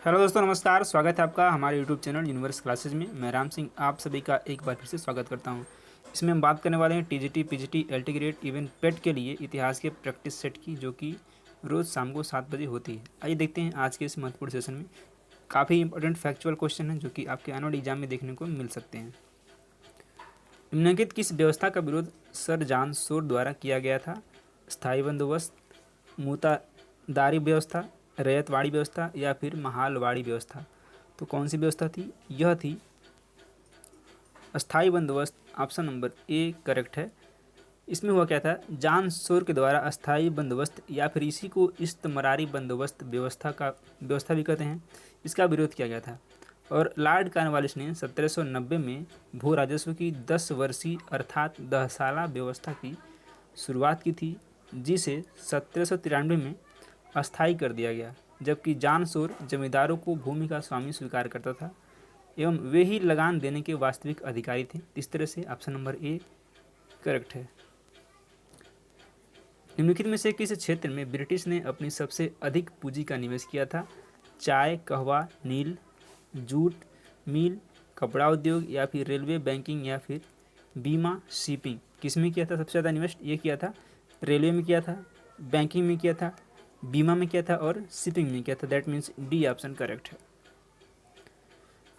Hello दोस्तों, नमस्कार। स्वागत है आपका हमारे यूट्यूब चैनल यूनिवर्स क्लासेज में। मैं राम सिंह आप सभी का एक बार फिर से स्वागत करता हूं। इसमें हम बात करने वाले हैं TGT, PGT, LT grade, even PET के लिए इतिहास के प्रैक्टिस सेट की, जो कि रोज़ शाम को 7 बजे होती है। आइए देखते हैं आज के इस महत्वपूर्ण सेशन में। काफ़ी इंपॉर्टेंट फैक्चुअल क्वेश्चन हैं जो कि आपके आने वाले एग्जाम में देखने को मिल सकते हैं। निम्नलिखित किस व्यवस्था का विरोध सर जॉन शोर द्वारा किया गया था? स्थायी बंदोबस्त, मूतादारी व्यवस्था, रैयतवाड़ी व्यवस्था या फिर महालवाड़ी व्यवस्था? तो कौन सी व्यवस्था थी? यह थी अस्थाई बंदोबस्त। ऑप्शन नंबर ए करेक्ट है। इसमें हुआ क्या था? जॉन शोर के द्वारा अस्थाई बंदोबस्त या फिर इसी को इस्तमरारी बंदोबस्त व्यवस्था भी कहते हैं, इसका विरोध किया गया था। और लॉर्ड कॉर्नवालिस ने 1790 में भू राजस्व की 10 वर्षीय अर्थात 10 साला व्यवस्था की शुरुआत की थी, जिसे 1793 में अस्थायी कर दिया गया, जबकि जॉन शोर जमींदारों को भूमि का स्वामी स्वीकार करता था एवं वे ही लगान देने के वास्तविक अधिकारी थे। इस तरह से ऑप्शन नंबर ए करेक्ट है। निम्नलिखित में से किस क्षेत्र में ब्रिटिश ने अपनी सबसे अधिक पूंजी का निवेश किया था? चाय, कहवा, नील, जूट मिल, कपड़ा उद्योग या फिर रेलवे, बैंकिंग या फिर बीमा, शिपिंग? किस में किया था सबसे ज़्यादा इन्वेस्ट? ये किया था रेलवे में किया था, बैंकिंग में किया था, बीमा में किया था और शिपिंग में किया था। That means D option correct है।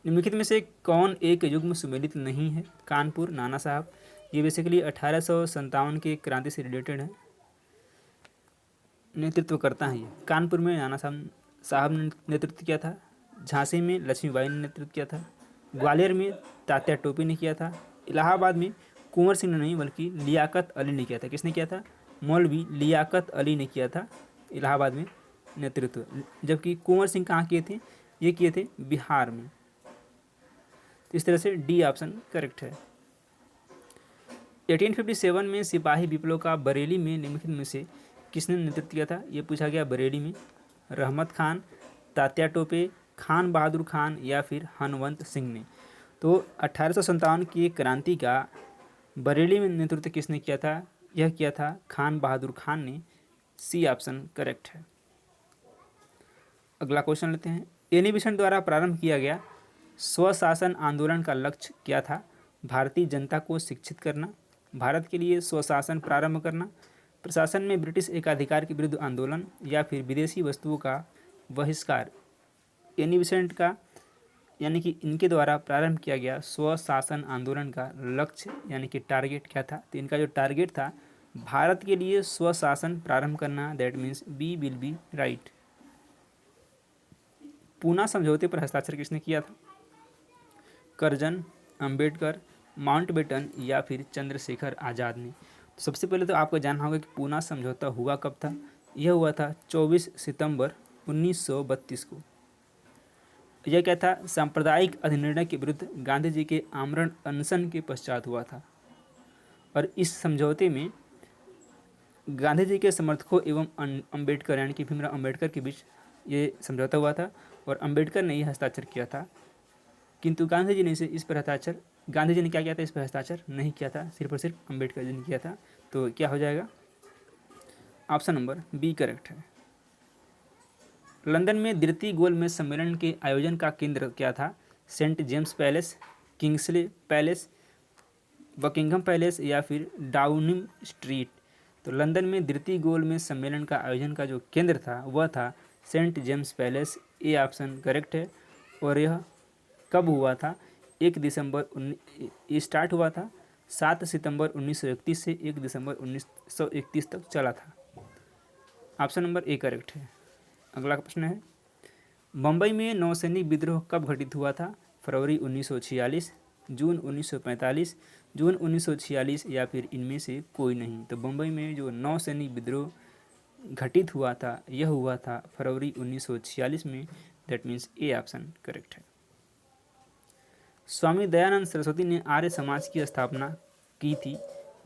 निम्नलिखित में से कौन एक युग्म सुमेलित नहीं है? कानपुर, नाना साहब। ये बेसिकली 1857 के क्रांति से रिलेटेड है, नेतृत्व करता है ये। कानपुर में नाना साहब ने नेतृत्व किया था, झांसी में लक्ष्मीबाई ने नेतृत्व किया था, ग्वालियर में तात्या टोपे ने किया था, इलाहाबाद में कुंवर सिंह ने नहीं बल्कि लियाकत अली ने किया था। किसने किया था? मौलवी लियाकत अली ने किया था इलाहाबाद में नेतृत्व, जबकि कुंवर सिंह कहाँ किए थे? ये किए थे बिहार में। तो इस तरह से डी ऑप्शन करेक्ट है। 1857 में सिपाही विप्लव का बरेली में निम्नलिखित में से किसने नेतृत्व किया था? ये पूछा गया बरेली में। रहमत खान, तात्या टोपे, खान बहादुर खान या फिर हनवंत सिंह ने? तो 1857 की क्रांति का बरेली में नेतृत्व किसने किया था? यह किया था खान बहादुर खान ने। सी ऑप्शन करेक्ट है। अगला क्वेश्चन लेते हैं। एनी बेसेंट द्वारा प्रारंभ किया गया स्वशासन आंदोलन का लक्ष्य क्या था? भारतीय जनता को शिक्षित करना, भारत के लिए स्वशासन प्रारंभ करना, प्रशासन में ब्रिटिश एकाधिकार के विरुद्ध आंदोलन या फिर विदेशी वस्तुओं का बहिष्कार? एनी बेसेंट का यानी कि इनके द्वारा प्रारंभ किया गया स्वशासन आंदोलन का लक्ष्य यानी कि टारगेट क्या था? तो इनका जो टारगेट था भारत के लिए स्वशासन प्रारंभ करना। That means B will be right. Poona समझौते पर हस्ताक्षर किसने किया था? करजन, अंबेडकर, माउंटबेटन या फिर चंद्रशेखर आज़ाद ने? तो सबसे पहले तो आपको जानना होगा कि पूना समझौता हुआ कब था। यह हुआ था 24 सितंबर 1932 को। यह क्या था? सांप्रदायिक अधिनिर्णय के विरुद्ध गांधी जी के आमरण अनशन के पश्चात हुआ था। और इस समझौते में गांधी जी के समर्थकों एवं अंबेडकर यानी कि भीमराव अंबेडकर के बीच ये समझौता हुआ था और अंबेडकर ने यह हस्ताक्षर किया था, किंतु गांधी जी ने क्या किया था? इस पर हस्ताक्षर नहीं किया था, सिर्फ और सिर्फ अंबेडकर जी ने किया था। तो क्या हो जाएगा? ऑप्शन नंबर बी करेक्ट है। लंदन में द्वितीय गोलमेज सम्मेलन के आयोजन का केंद्र क्या था? Saint James Palace, Kingsley Palace, Buckingham Palace या फिर डाउनिंग स्ट्रीट? तो लंदन में द्वितीय गोलमेज सम्मेलन का आयोजन का जो केंद्र था वह था Saint James Palace. A option correct है। और यह कब हुआ था? 1 दिसंबर ये स्टार्ट हुआ था 7 सितंबर 1931 से 1 दिसंबर 1931 तक चला था। ऑप्शन नंबर ए करेक्ट है। अगला प्रश्न है, बम्बई में नौसैनिक विद्रोह कब घटित हुआ था? फरवरी 1946, जून 1945, जून 1946 या फिर इनमें से कोई नहीं? तो बम्बई में जो नौसैनिक विद्रोह घटित हुआ था यह हुआ था फरवरी 1946 में। That means A option correct है। स्वामी दयानंद सरस्वती ने आर्य समाज की स्थापना की थी?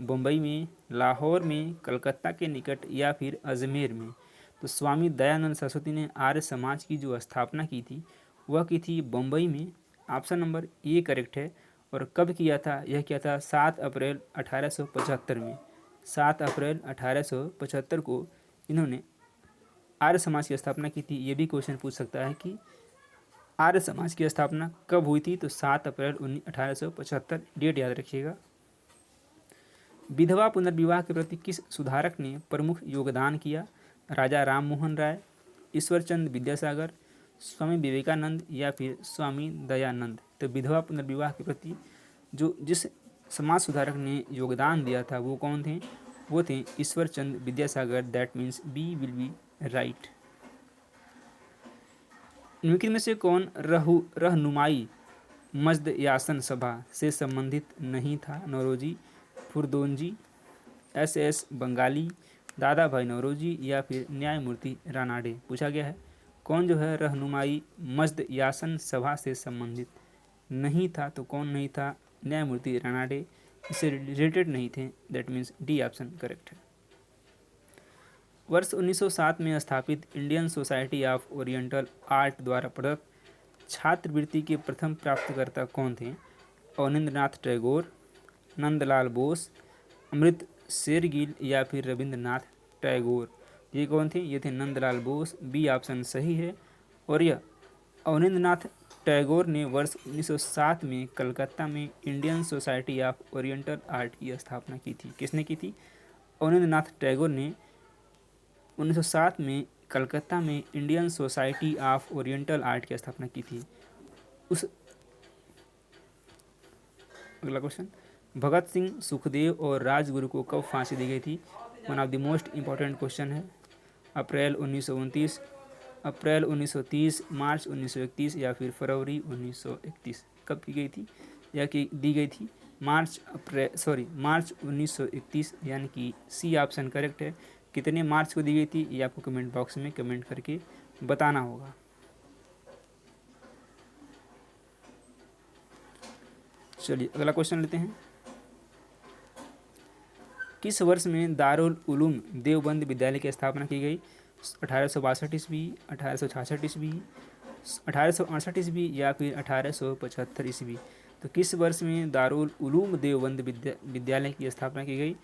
बम्बई में, लाहौर में, कलकत्ता के निकट या फिर अजमेर में? तो स्वामी दयानंद सरस्वती ने आर्य समाज की जो स्थापना की थी वह की थी बम्बई में। ऑप्शन नंबर ए करेक्ट है। और कब किया था? यह किया था 7 अप्रैल 1875 में। 7 अप्रैल 1875 को इन्होंने आर्य समाज की स्थापना की थी। ये भी क्वेश्चन पूछ सकता है कि आर्य समाज की स्थापना कब हुई थी? तो 7 अप्रैल 1875, डेट याद रखिएगा। विधवा पुनर्विवाह के प्रति किस सुधारक ने प्रमुख योगदान किया? राजा राम मोहन राय, ईश्वरचंद विद्यासागर, स्वामी विवेकानंद या फिर स्वामी दयानंद। तो विधवा पुनर्विवाह के प्रति जिस समाज सुधारक ने योगदान दिया था वो कौन थे? वो थे Ishwarchand Vidyasagar. That means B will be right. निम्नलिखित में से कौन रहनुमाई मजद यासन सभा से संबंधित नहीं था? नौरोजी फुरदोंजी, एस बंगाली, दादा भाई नौरोजी या फिर न्यायमूर्ति रानाडे। पूछा गया है कौन जो है रहनुमाई मजद यासन सभा से संबंधित नहीं था? तो कौन नहीं था? न्यायमूर्ति रानाडे, इससे रिलेटेड नहीं थे। That means D option correct है। वर्ष 1907 में स्थापित Indian society of oriental art द्वारा प्रदत्त छात्रवृत्ति के प्रथम प्राप्तकर्ता कौन थे? अवनींद्रनाथ टैगोर, नंदलाल बोस, अमृत शेरगिल या फिर रविंद्रनाथ टैगोर। ये कौन थे? ये थे नंदलाल बोस। बी ऑप्शन सही है। और यह अवनींद्रनाथ टैगोर ने वर्ष 1907 में कलकत्ता में Indian society of oriental art की स्थापना की थी। किसने की थी? अवनींद्रनाथ टैगोर ने 1907 में कलकत्ता में Indian society of oriental art की स्थापना की थी। अगला क्वेश्चन, भगत सिंह, सुखदेव और राजगुरु को कब फांसी दी गई थी? One of the most important question है। अप्रैल 1929, अप्रैल 1930, मार्च 1931 या फिर फरवरी 1931। कब की गई थी या कि दी गई थी? मार्च 1931, यानी कि सी ऑप्शन करेक्ट है। कितने मार्च को दी गई थी ये आपको कमेंट बॉक्स में कमेंट करके बताना होगा। चलिए अगला क्वेश्चन लेते हैं। किस वर्ष में दारुल उलूम देवबंद विद्यालय की स्थापना की गई? 1862 ईस्वी, 1866 ईस्वी, 1868 ईस्वी या फिर 1875 ईस्वी। तो किस वर्ष में दारुल उलूम देवबंद विद्यालय की स्थापना की गई?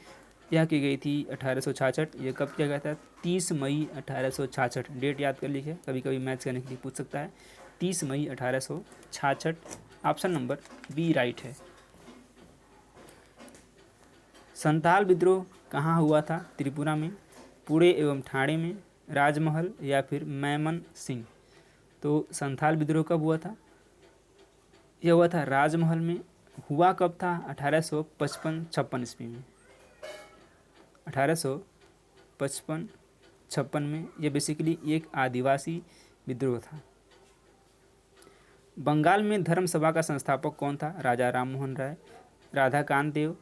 यह की गई थी 1866। यह कब किया गया था? 30 मई 1866। डेट याद कर लीजिए, कभी कभी मैच करने के लिए पूछ सकता है। 30 मई 1866। ऑप्शन नंबर बी राइट है। संताल विद्रोह कहाँ हुआ था? त्रिपुरा में, पुणे एवं ठाणे में, राजमहल या फिर मैमन सिंह। तो संथाल विद्रोह कब हुआ था? यह हुआ था राजमहल में। हुआ कब था? 1855-56 ईस्वी में। 1855-56 में। यह बेसिकली एक आदिवासी विद्रोह था। बंगाल में धर्म सभा का संस्थापक कौन था? राजा राम मोहन राय, राधाकांत देव,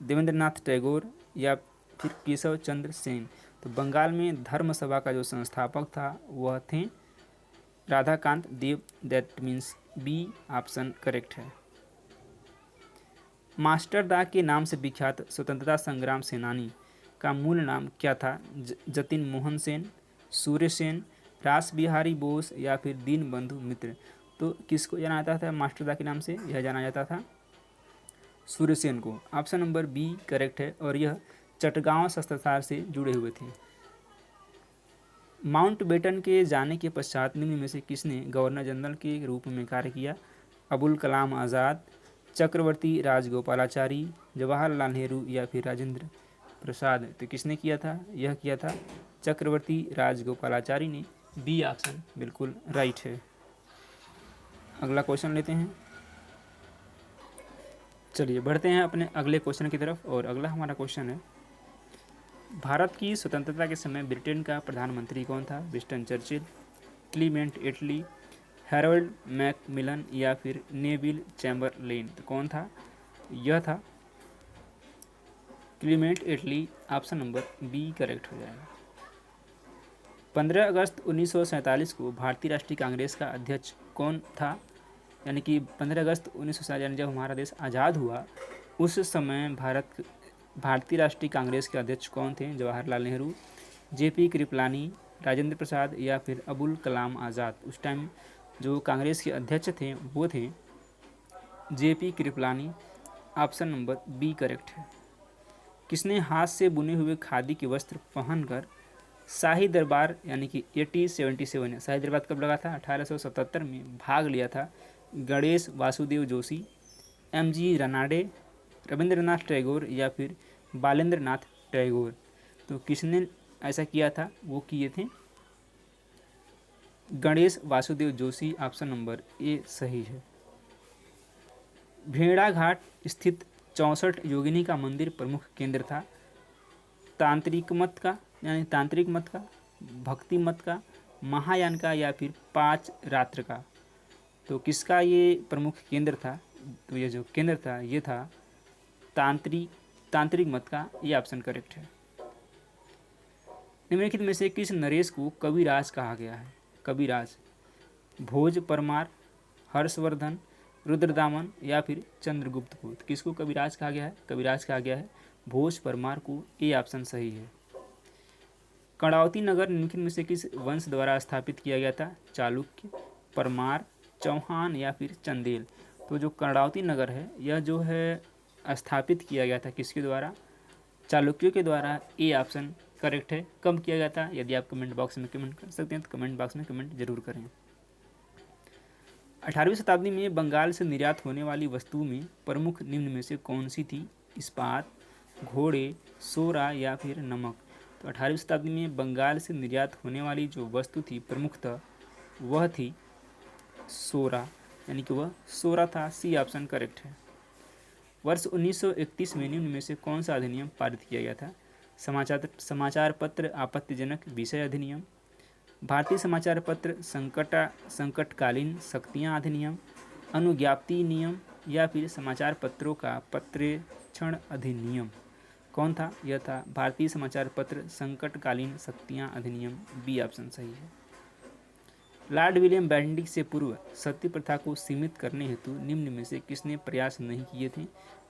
देवेंद्रनाथ टैगोर या फिर केशव चंद्र सेन। तो बंगाल में धर्म सभा का जो संस्थापक था वह थे Radhakant Dev. That means B option correct है। मास्टरदा के नाम से विख्यात स्वतंत्रता संग्राम सेनानी का मूल नाम क्या था? जतिन मोहन सेन, सूर्य सेन, रास बिहारी बोस या फिर दीनबंधु मित्र। तो किसको जाना जाता था मास्टरदा के नाम से? यह जाना जाता था सूर्यसेन को। ऑप्शन नंबर बी करेक्ट है। और यह चटगांव शस्त्रसार से जुड़े हुए थे। माउंटबेटन के जाने के पश्चात निम्न में से किसने गवर्नर जनरल के रूप में कार्य किया? अबुल कलाम आज़ाद, चक्रवर्ती राजगोपालाचारी, जवाहरलाल नेहरू या फिर राजेंद्र प्रसाद। तो किसने किया था? यह किया था चक्रवर्ती राजगोपालाचारी ने। बी ऑप्शन बिल्कुल राइट है। अगला क्वेश्चन लेते हैं। चलिए बढ़ते हैं अपने अगले क्वेश्चन की तरफ। और अगला हमारा क्वेश्चन है, भारत की स्वतंत्रता के समय ब्रिटेन का प्रधानमंत्री कौन था? विंस्टन चर्चिल, क्लीमेंट एटली, हैरोल्ड मैकमिलन या फिर नेविल चैम्बरलेन। तो कौन था? यह था क्लीमेंट एटली। ऑप्शन नंबर बी करेक्ट हो जाएगा। 15 अगस्त 1947 को भारतीय राष्ट्रीय कांग्रेस का अध्यक्ष कौन था? यानी कि 15 अगस्त 1947 जब हमारा देश आज़ाद हुआ उस समय भारतीय राष्ट्रीय कांग्रेस के अध्यक्ष कौन थे? जवाहरलाल नेहरू, जेपी कृपलानी, राजेंद्र प्रसाद या फिर अबुल कलाम आज़ाद। उस टाइम जो कांग्रेस के अध्यक्ष थे वो थे JP Kripalani. Option number B correct है। किसने हाथ से बुने हुए खादी के वस्त्र पहनकर शाही दरबार यानी कि 1877 शाही दरबार कब लगा था? 1877 में भाग लिया था गणेश वासुदेव जोशी, एम.जी. रानाडे, रविंद्रनाथ टैगोर या फिर बालेंद्र नाथ टैगोर। तो किसने ऐसा किया था? वो किए थे Ganesh Vasudev Joshi. Option number A सही है। भेड़ाघाट स्थित 64 योगिनी का मंदिर प्रमुख केंद्र था तांत्रिक मत का, यानी तांत्रिक मत का, भक्ति मत का, महायान का या फिर पांच रात्र का। तो किसका ये प्रमुख केंद्र था? तो ये जो केंद्र था ये था तांत्रिक मत का। ये ऑप्शन करेक्ट है। निम्नलिखित में से किस नरेश को कविराज कहा गया है? कविराज भोज परमार, हर्षवर्धन, रुद्रदामन या फिर चंद्रगुप्त को। तो किसको कविराज कहा गया है? कविराज कहा गया है भोज परमार को। ए ऑप्शन सही है। कर्णावती नगर निम्नलिखित में से किस वंश द्वारा स्थापित किया गया था? चालुक्य, परमार, चौहान या फिर चंदेल। तो जो कर्णावती नगर है यह जो है स्थापित किया गया था किसके द्वारा? चालुक्यों के द्वारा। ए ऑप्शन करेक्ट है। कब किया गया था? यदि आप कमेंट बॉक्स में कमेंट कर सकते हैं तो कमेंट बॉक्स में कमेंट जरूर करें। 18वीं शताब्दी में बंगाल से निर्यात होने वाली वस्तुओं में प्रमुख निम्न में से कौन सी थी? इस्पात, घोड़े, सोरा या फिर नमक। तो 18वीं शताब्दी में बंगाल से निर्यात होने वाली जो वस्तु थी प्रमुखतः वह थी सोरा, यानी कि वह सोरा था। सी ऑप्शन करेक्ट है। वर्ष 1931 में निम्न में से कौन सा अधिनियम पारित किया गया था? समाचार पत्र आपत्तिजनक विषय अधिनियम, भारतीय समाचार पत्र संकटकालीन शक्तियाँ अधिनियम, अनुज्ञप्ति नियम या फिर समाचार पत्रों का पत्रेक्षण अधिनियम। कौन था? यह था भारतीय समाचार पत्र संकटकालीन शक्तियाँ अधिनियम। बी ऑप्शन सही है। लॉर्ड विलियम बेंटिक से पूर्व सती प्रथा को सीमित करने हेतु निम्न में से किसने प्रयास नहीं किए थे?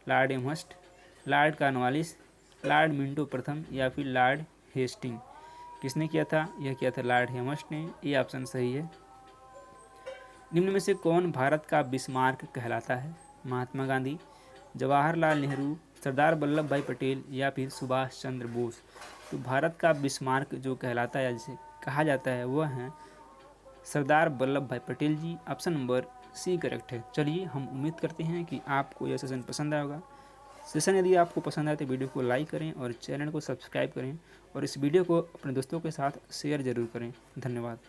Lord Amherst, Lord Cornwallis, Lord Minto प्रथम या फिर लॉर्ड हेस्टिंग। किसने किया था? यह किया था लॉर्ड एमहर्स्ट ने। ये ऑप्शन सही है। निम्न में से कौन भारत का बिस्मार्क कहलाता है? महात्मा गांधी, जवाहरलाल नेहरू, सरदार वल्लभ भाई पटेल या फिर सुभाष चंद्र बोस। तो भारत का बिस्मार्क जो कहलाता है, जिसे कहा जाता है, वह है सरदार वल्लभ भाई पटेल जी। ऑप्शन नंबर सी करेक्ट है। चलिए, हम उम्मीद करते हैं कि आपको यह सेशन पसंद आएगा। सेशन यदि आपको पसंद आए तो वीडियो को लाइक करें और चैनल को सब्सक्राइब करें और इस वीडियो को अपने दोस्तों के साथ शेयर जरूर करें। धन्यवाद।